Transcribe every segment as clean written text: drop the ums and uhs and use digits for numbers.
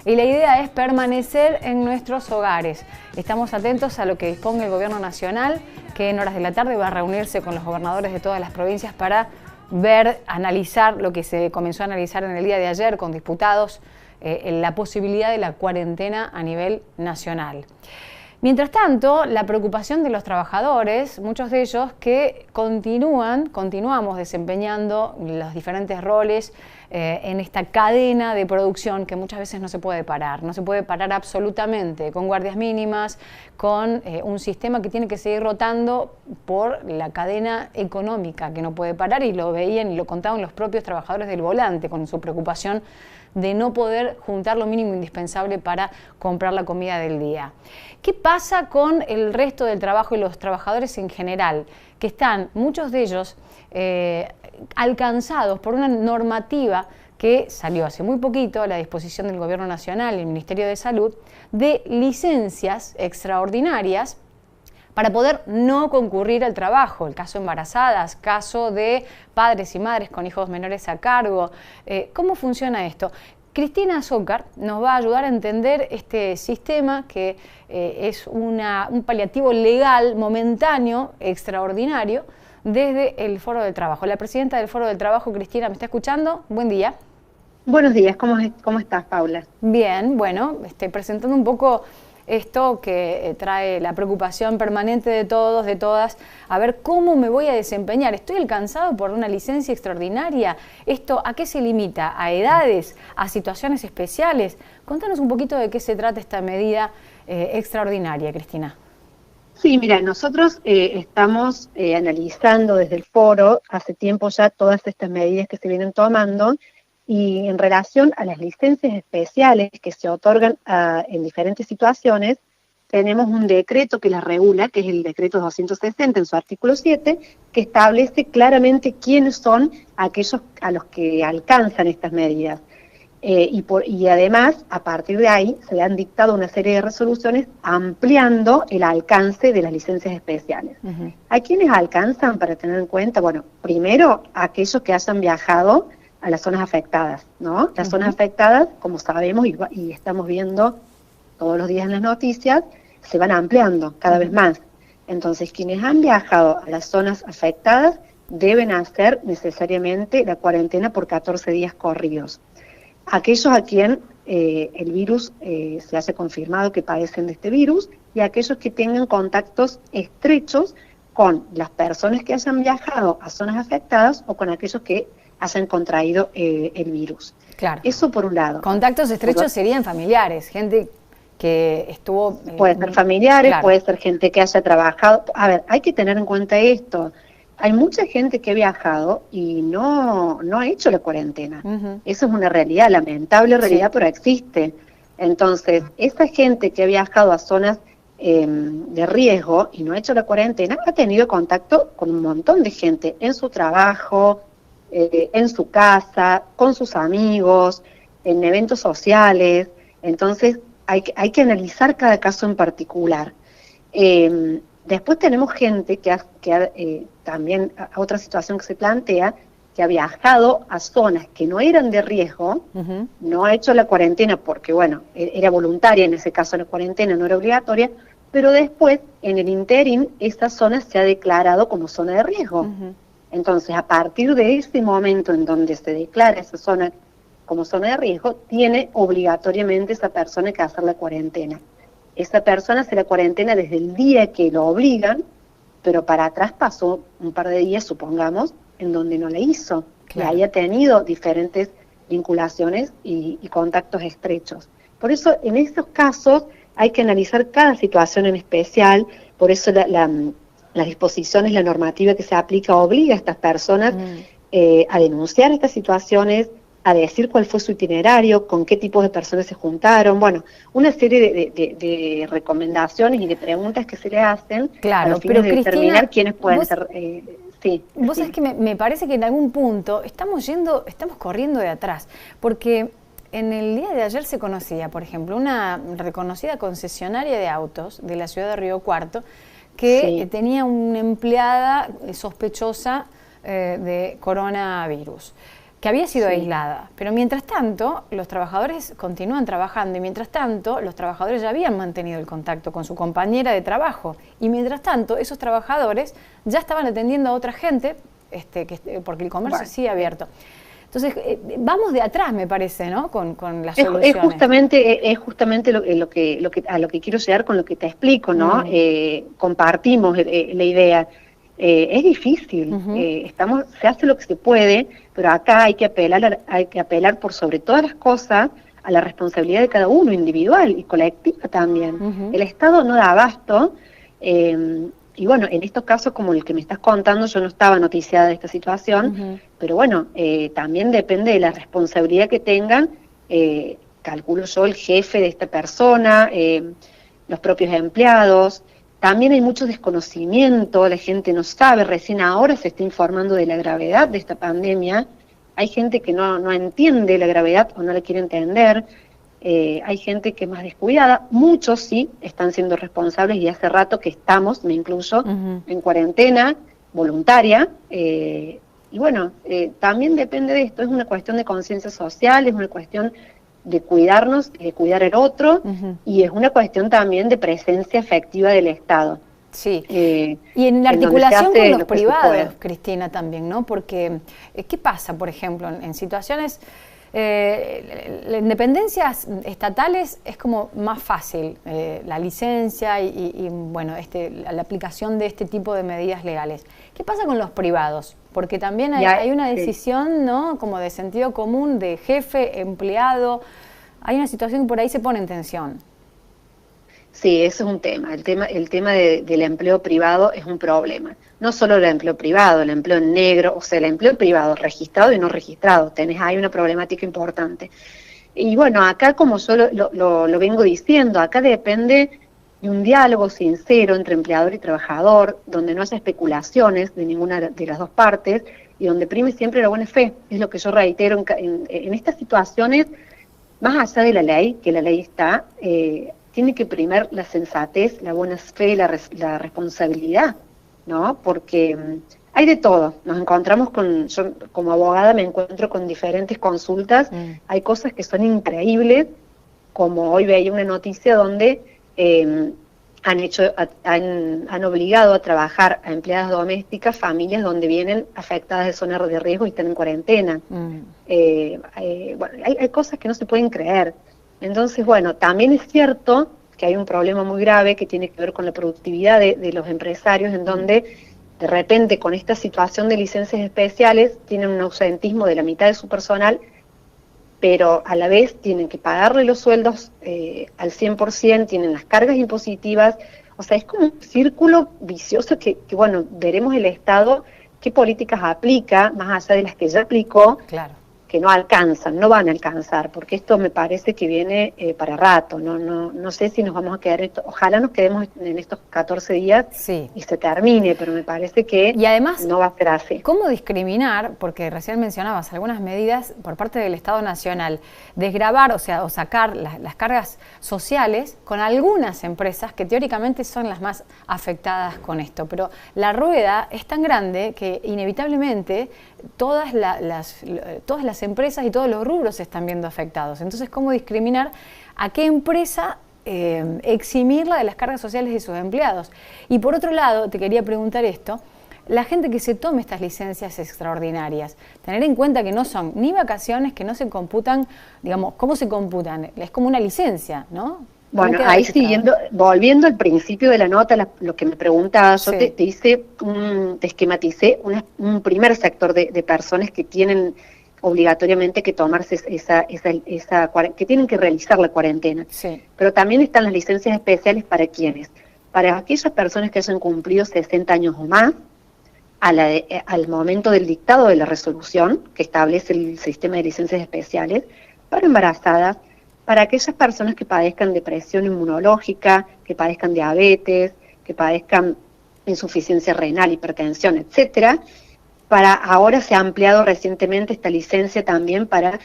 y la idea es permanecer en nuestros hogares. Estamos atentos a lo que disponga el Gobierno Nacional, que en horas de la tarde va a reunirse con los gobernadores de todas las provincias para ver, analizar lo que se comenzó a analizar en el día de ayer con diputados, la posibilidad de la cuarentena a nivel nacional. Mientras tanto, la preocupación de los trabajadores, muchos de ellos que continuamos desempeñando los diferentes roles en esta cadena de producción que muchas veces no se puede parar absolutamente, con guardias mínimas, con un sistema que tiene que seguir rotando por la cadena económica que no puede parar, y lo veían y lo contaban los propios trabajadores del volante con su preocupación de no poder juntar lo mínimo indispensable para comprar la comida del día. ¿Qué pasa con el resto del trabajo y los trabajadores en general, que están, muchos de ellos, alcanzados por una normativa que salió hace muy poquito a la disposición del Gobierno Nacional y el Ministerio de Salud, de licencias extraordinarias para poder no concurrir al trabajo? El caso de embarazadas, caso de padres y madres con hijos menores a cargo. ¿Cómo funciona esto? Cristina Zócar nos va a ayudar a entender este sistema que es un paliativo legal momentáneo, extraordinario, desde el Foro del Trabajo. La presidenta del Foro del Trabajo, Cristina, ¿me está escuchando? Buen día. Buenos días, ¿cómo estás, Paula? Bien, bueno, presentando un poco esto que trae la preocupación permanente de todos, de todas, a ver cómo me voy a desempeñar. ¿Estoy alcanzado por una licencia extraordinaria? ¿Esto a qué se limita? ¿A edades? ¿A situaciones especiales? Contanos un poquito de qué se trata esta medida extraordinaria, Cristina. Sí, mira, nosotros estamos analizando desde el foro hace tiempo ya todas estas medidas que se vienen tomando, y en relación a las licencias especiales que se otorgan en diferentes situaciones, tenemos un decreto que las regula, que es el decreto 260 en su artículo 7, que establece claramente quiénes son aquellos a los que alcanzan estas medidas. Y además, a partir de ahí, se le han dictado una serie de resoluciones ampliando el alcance de las licencias especiales. ¿A quiénes alcanzan, para tener en cuenta? Bueno, primero, aquellos que hayan viajado a las zonas afectadas, ¿no? Las zonas afectadas, como sabemos y estamos viendo todos los días en las noticias, se van ampliando cada vez más. Entonces, quienes han viajado a las zonas afectadas deben hacer necesariamente la cuarentena por 14 días corridos. Aquellos a quien el virus se haya confirmado que padecen de este virus, y aquellos que tengan contactos estrechos con las personas que hayan viajado a zonas afectadas o con aquellos que hayan contraído el virus. Claro. Eso por un lado. Contactos estrechos serían familiares, gente que estuvo... puede ser familiares, claro. Puede ser gente que haya trabajado. A ver, hay que tener en cuenta esto. Hay mucha gente que ha viajado y no ha hecho la cuarentena. Eso es una realidad, lamentable realidad, pero existe. Entonces, esa gente que ha viajado a zonas de riesgo y no ha hecho la cuarentena, ha tenido contacto con un montón de gente en su trabajo, en su casa, con sus amigos, en eventos sociales. Entonces hay que analizar cada caso en particular. Después tenemos gente que también, otra situación que se plantea, que ha viajado a zonas que no eran de riesgo, no ha hecho la cuarentena porque, bueno, era voluntaria en ese caso la cuarentena, no era obligatoria, pero después, en el interín, esa zona se ha declarado como zona de riesgo. Entonces, a partir de ese momento en donde se declara esa zona como zona de riesgo, tiene obligatoriamente esa persona que hacer la cuarentena. Esa persona hace la cuarentena desde el día que lo obligan, pero para atrás pasó un par de días, supongamos, en donde no la hizo, claro, y haya tenido diferentes vinculaciones y contactos estrechos. Por eso, en estos casos, hay que analizar cada situación en especial. Por eso las disposiciones, la normativa que se aplica obliga a estas personas a denunciar estas situaciones, a decir cuál fue su itinerario, con qué tipos de personas se juntaron, bueno, una serie de recomendaciones y de preguntas que se le hacen, claro, a los fines de determinar quiénes pueden ser... Vos sabés que me parece que en algún punto estamos corriendo de atrás, porque en el día de ayer se conocía, por ejemplo, una reconocida concesionaria de autos de la ciudad de Río Cuarto, que tenía una empleada sospechosa de coronavirus. que había sido aislada. Pero mientras tanto, los trabajadores continúan trabajando y mientras tanto, los trabajadores ya habían mantenido el contacto con su compañera de trabajo. Y mientras tanto, esos trabajadores ya estaban atendiendo a otra gente, porque el comercio sigue abierto. Entonces, vamos de atrás, me parece, ¿no? Con las soluciones. Es justamente a lo que quiero llegar con lo que te explico, ¿no? Compartimos la idea. Es difícil, se hace lo que se puede, pero acá hay que apelar por sobre todas las cosas a la responsabilidad de cada uno, individual y colectiva también. El Estado no da abasto, y bueno, en estos casos como el que me estás contando, yo no estaba noticiada de esta situación, pero bueno, también depende de la responsabilidad que tengan, calculo yo, el jefe de esta persona, los propios empleados. También hay mucho desconocimiento, la gente no sabe, recién ahora se está informando de la gravedad de esta pandemia, hay gente que no entiende la gravedad o no la quiere entender, hay gente que es más descuidada, muchos sí están siendo responsables y hace rato que estamos, me incluyo, en cuarentena voluntaria, y bueno, también depende de esto, es una cuestión de conciencia social, es una cuestión de cuidarnos, de cuidar al otro, y es una cuestión también de presencia efectiva del Estado. Sí, y en la articulación con los privados, Cristina, también, ¿no? Porque, ¿qué pasa, por ejemplo, en situaciones, las independencias estatales es como más fácil, la licencia y bueno, la aplicación de este tipo de medidas legales? ¿Qué pasa con los privados? Porque también hay una decisión, ¿no? Como de sentido común, de jefe, empleado. Hay una situación que por ahí se pone en tensión. Sí, ese es un tema. El tema del empleo privado es un problema. No solo el empleo privado, el empleo negro, o sea, el empleo privado registrado y no registrado. Hay una problemática importante. Y bueno, acá como yo lo vengo diciendo, acá depende de un diálogo sincero entre empleador y trabajador, donde no haya especulaciones de ninguna de las dos partes y donde prime siempre la buena fe. Es lo que yo reitero en estas situaciones, más allá de la ley, que la ley está, tiene que primar la sensatez, la buena fe, la responsabilidad, ¿no? Porque hay de todo. Nos encontramos yo como abogada me encuentro con diferentes consultas, hay cosas que son increíbles, como hoy veía una noticia donde han obligado a trabajar a empleadas domésticas familias donde vienen afectadas de zonas de riesgo y están en cuarentena. Bueno, hay cosas que no se pueden creer. Entonces, bueno, también es cierto que hay un problema muy grave que tiene que ver con la productividad de los empresarios, en donde de repente con esta situación de licencias especiales tienen un ausentismo de la mitad de su personal, pero a la vez tienen que pagarle los sueldos al 100%, tienen las cargas impositivas, o sea, es como un círculo vicioso que bueno, veremos el Estado qué políticas aplica, más allá de las que ya aplicó, claro, que no alcanzan, no van a alcanzar, porque esto me parece que viene para rato, no sé si nos vamos a quedar, ojalá nos quedemos en estos 14 días y se termine, pero me parece que y además, no va a ser así. ¿Cómo discriminar? Porque recién mencionabas algunas medidas por parte del Estado Nacional, desgravar, o sacar las cargas sociales con algunas empresas que teóricamente son las más afectadas con esto, pero la rueda es tan grande que inevitablemente todas las empresas y todos los rubros se están viendo afectados. Entonces, ¿cómo discriminar a qué empresa eximirla de las cargas sociales de sus empleados? Y por otro lado, te quería preguntar esto, la gente que se tome estas licencias extraordinarias, tener en cuenta que no son ni vacaciones, que no se computan, digamos, ¿cómo se computan? Es como una licencia, ¿no? Bueno, ahí volviendo al principio de la nota, lo que me preguntabas, yo te hice, te esquematicé un primer sector de personas que tienen obligatoriamente que tomarse que tienen que realizar la cuarentena. Sí. Pero también están las licencias especiales para quienes, para aquellas personas que hayan cumplido 60 años o más, al momento del dictado de la resolución que establece el sistema de licencias especiales, para embarazadas, para aquellas personas que padezcan depresión inmunológica, que padezcan diabetes, que padezcan insuficiencia renal, hipertensión, etcétera. Ahora se ha ampliado recientemente esta licencia también para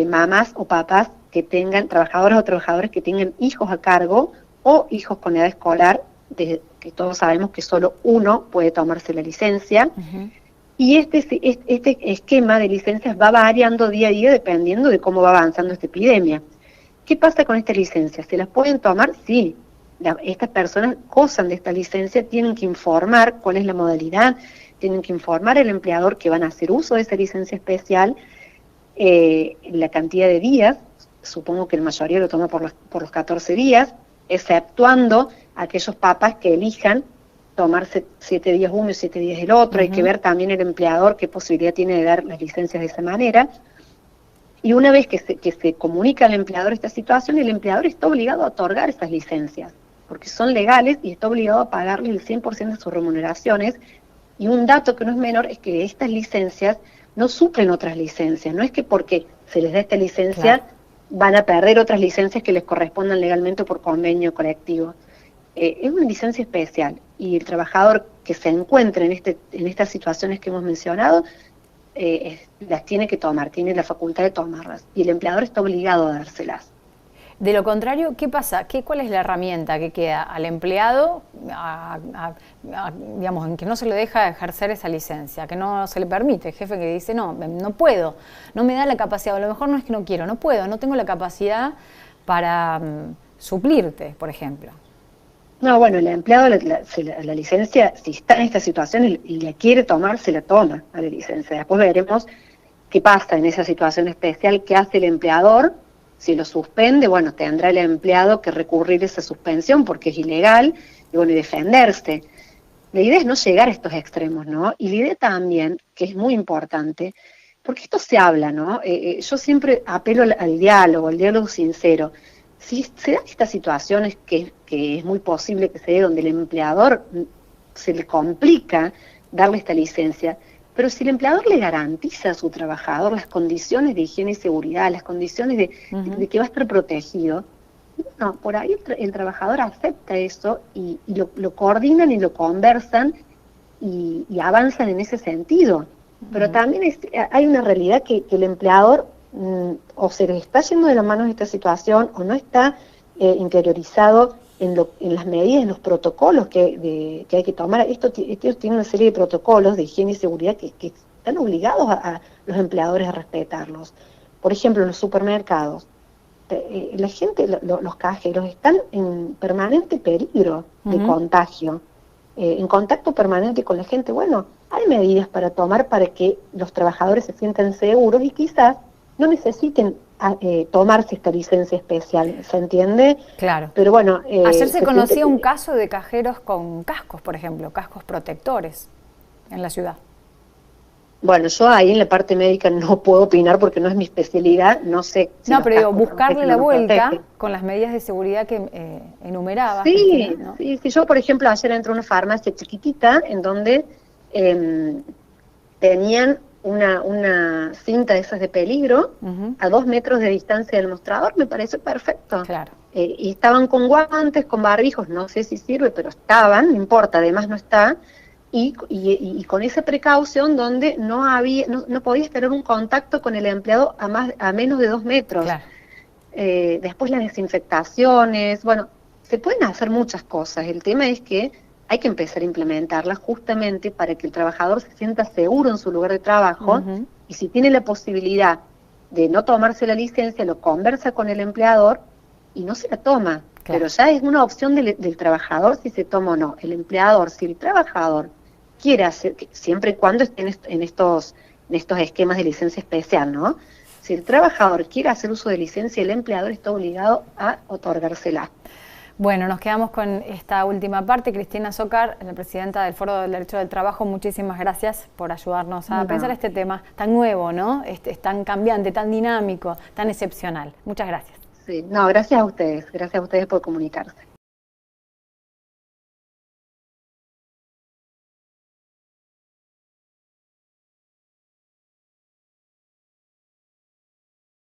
mamás o papás que tengan, trabajadoras o trabajadores que tengan hijos a cargo o hijos con edad escolar, que todos sabemos que solo uno puede tomarse la licencia. Y este esquema de licencias va variando día a día dependiendo de cómo va avanzando esta epidemia. ¿Qué pasa con estas licencias? ¿Se las pueden tomar? Sí. Estas personas gozan de esta licencia, tienen que informar cuál es la modalidad, tienen que informar al empleador que van a hacer uso de esa licencia especial, la cantidad de días, supongo que la mayoría lo toma por los 14 días, exceptuando aquellos papás que elijan tomarse 7 días uno y 7 días el otro. Hay que ver también el empleador qué posibilidad tiene de dar las licencias de esa manera. Y una vez que se comunica al empleador esta situación, el empleador está obligado a otorgar esas licencias, porque son legales y está obligado a pagarle el 100% de sus remuneraciones. Y un dato que no es menor es que estas licencias no suplen otras licencias. No es que porque se les da esta licencia van a perder otras licencias que les correspondan legalmente por convenio colectivo. Es una licencia especial y el trabajador que se encuentre en estas situaciones que hemos mencionado las tiene que tomar, tiene la facultad de tomarlas y el empleador está obligado a dárselas. De lo contrario, ¿qué pasa? ¿Cuál es la herramienta que queda al empleado, digamos, en que no se le deja ejercer esa licencia, que no se le permite? El jefe que dice, no puedo, no me da la capacidad, a lo mejor no es que no quiero, no puedo, no tengo la capacidad para suplirte, por ejemplo. No, bueno, el empleado la licencia, si está en esta situación y la quiere tomar, se la toma a la licencia. Después veremos qué pasa en esa situación especial, qué hace el empleador. Si lo suspende, bueno, tendrá el empleado que recurrir a esa suspensión porque es ilegal y bueno, y defenderse. La idea es no llegar a estos extremos, ¿no? Y la idea también, que es muy importante, porque esto se habla, ¿no? Yo siempre apelo al diálogo sincero. Si se dan estas situaciones que es muy posible que se dé donde el empleador se le complica darle esta licencia, pero si el empleador le garantiza a su trabajador las condiciones de higiene y seguridad, las condiciones de que va a estar protegido, no, por ahí el trabajador acepta eso y lo coordinan y lo conversan y avanzan en ese sentido. Pero también hay una realidad que el empleador o se le está yendo de las manos esta situación o no está interiorizado en las medidas, en los protocolos que hay que tomar. Esto tiene una serie de protocolos de higiene y seguridad que están obligados a los empleadores a respetarlos. Por ejemplo, en los supermercados, la gente, los cajeros están en permanente peligro de contagio, en contacto permanente con la gente. Bueno, hay medidas para tomar para que los trabajadores se sientan seguros y quizás no necesiten tomarse esta licencia especial, ¿se entiende? Claro. Pero bueno, ayer se conocía un caso de cajeros con cascos, por ejemplo, cascos protectores en la ciudad. Bueno, yo ahí en la parte médica no puedo opinar porque no es mi especialidad, no sé. Si no, pero digo, buscarle la vuelta con las medidas de seguridad que enumeraba. Sí, ¿no? Sí, yo por ejemplo ayer entré a una farmacia chiquitita en donde tenían una cinta de esas de peligro a 2 metros de distancia del mostrador, me pareció perfecto. Claro. Y estaban con guantes, con barbijos, no sé si sirve, pero estaban, no importa, además no está. Y con esa precaución donde no podías tener un contacto con el empleado a menos de 2 metros. Claro. Después las desinfectaciones, bueno, se pueden hacer muchas cosas. El tema es que hay que empezar a implementarlas justamente para que el trabajador se sienta seguro en su lugar de trabajo y si tiene la posibilidad de no tomarse la licencia, lo conversa con el empleador y no se la toma. Claro. Pero ya es una opción del trabajador si se toma o no. El empleador, si el trabajador quiere hacer, siempre y cuando esté en estos esquemas de licencia especial, ¿no? Si el trabajador quiere hacer uso de licencia, el empleador está obligado a otorgársela. Bueno, nos quedamos con esta última parte. Cristina Zócar, la presidenta del Foro del Derecho del Trabajo, muchísimas gracias por ayudarnos a pensar este tema tan nuevo, ¿no? Es tan cambiante, tan dinámico, tan excepcional. Muchas gracias. Sí, no, gracias a ustedes por comunicarse.